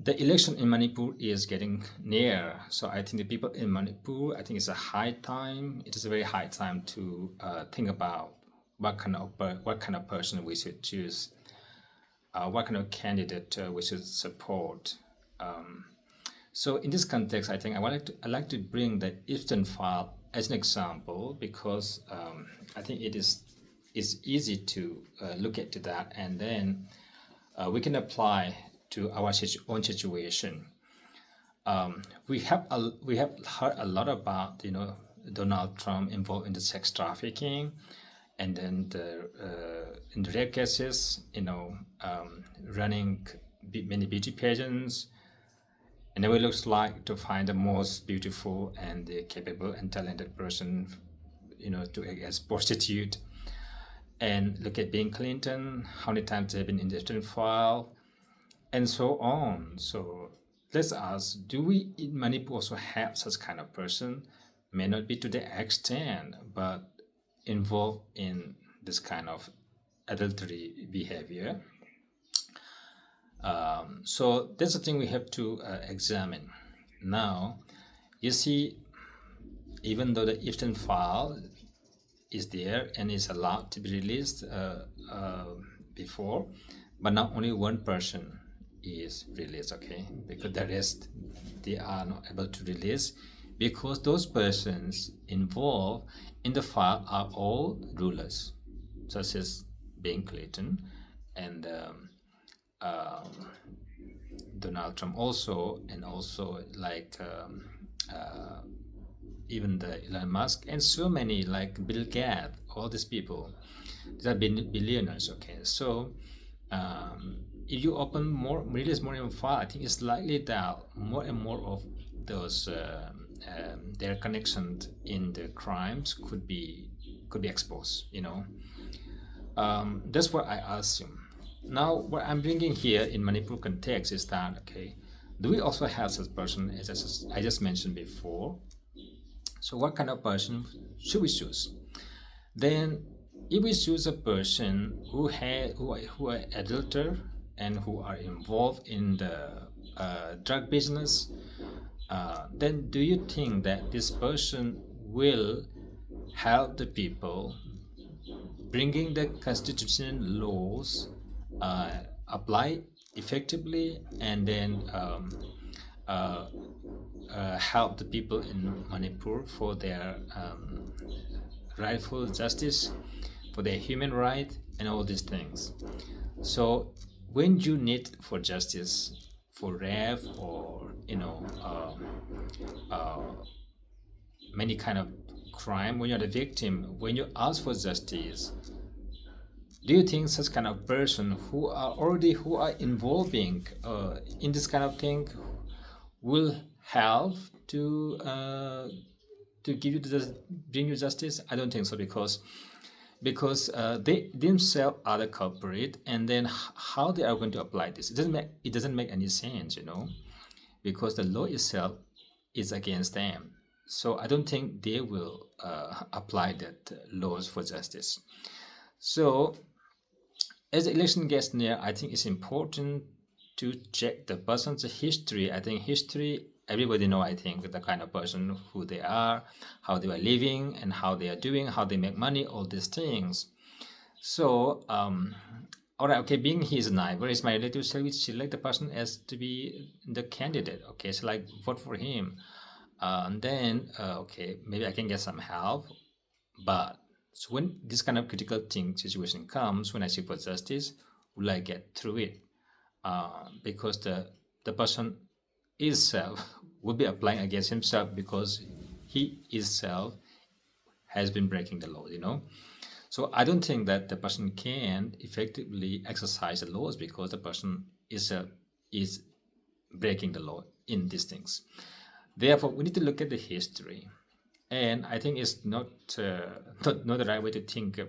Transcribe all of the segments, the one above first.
The election in Manipur is getting near, so I think the people in Manipur, I think it's a high time. It is a very high time to think about what kind of person we should choose, what kind of candidate we should support. So in this context, I think I like to bring the Epstein file as an example because I think it's easy to look at that, and then we can apply to our own situation. We have heard a lot about Donald Trump involved in the sex trafficking, and then in the rare cases, running many beauty pageants, and then it looks like to find the most beautiful and the capable and talented person, to as prostitute. And look at Bill Clinton, how many times they've been in the Epstein file, and so on. So let's ask, do we in Manipur also have such kind of person? May not be to the extent, but involved in this kind of adultery behavior. So that's the thing we have to examine. Now, you see, even though the Epstein file is there and is allowed to be released before, but now only one person is released, okay? Because the rest, they are not able to release because those persons involved in the file are all rulers, such as Bill Clinton and Donald Trump also, and also like even the Elon Musk and so many like Bill Gates, all these people, these are billionaires. Okay, so if you open more, release more info, I think it's likely that more and more of those their connections in the crimes could be exposed. That's what I assume. Now, what I'm bringing here in Manipur context is that, okay, do we also have such person as I just mentioned before? So what kind of person should we choose? Then, if we choose a person who are adulterer and who are involved in the drug business, then do you think that this person will help the people bringing the constitutional laws apply effectively, and then help the people in Manipur for their rightful justice, for their human right, and all these things? So when you need for justice for rape or many kind of crime, when you're the victim, when you ask for justice, do you think such kind of person who are involving in this kind of thing will help to give you bring you justice? I don't think so, because they themselves are the culprit, and then how they are going to apply this? It doesn't make any sense, because the law itself is against them. So I don't think they will apply that laws for justice. So as the election gets near, I think it's important to check the person's history. I think history, everybody know, I think, the kind of person who they are, how they are living, and how they are doing, how they make money, all these things. So, all right, okay, being his neighbor, is my relative, shall we select the person as to be the candidate? Okay, so like vote for him. And then, okay, maybe I can get some help. But so when this kind of critical situation comes, when I seek for justice, will I get through it? Because the person itself will be applying against himself, because he itself has been breaking the law, So I don't think that the person can effectively exercise the laws, because the person is breaking the law in these things. Therefore, we need to look at the history. And I think it's not the right way to think,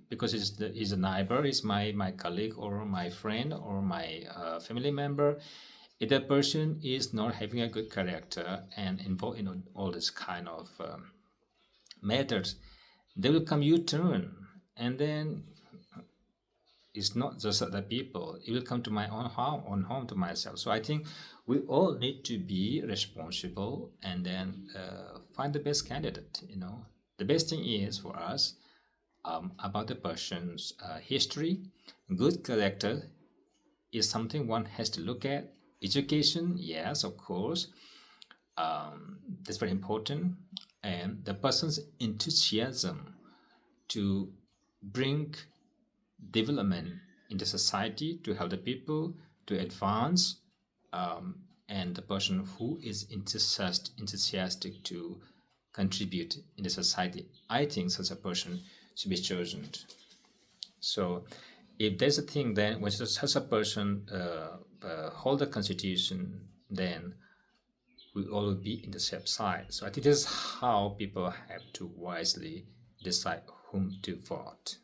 because he's a neighbor, he's my colleague or my friend or my family member. If that person is not having a good character and involved in all this kind of methods, they will come U-turn, and then it's not just other people. It will come to my own home to myself. So I think we all need to be responsible and then find the best candidate. The best thing is for us about the person's history. Good character is something one has to look at. Education, yes, of course, that's very important. And the person's enthusiasm to bring development in the society, to help the people to advance, and the person who is enthusiastic to contribute in the society. I think such a person should be chosen. So if there's a thing, then when such a person hold the constitution, then we all will be in the same side. So I think this is how people have to wisely decide whom to vote.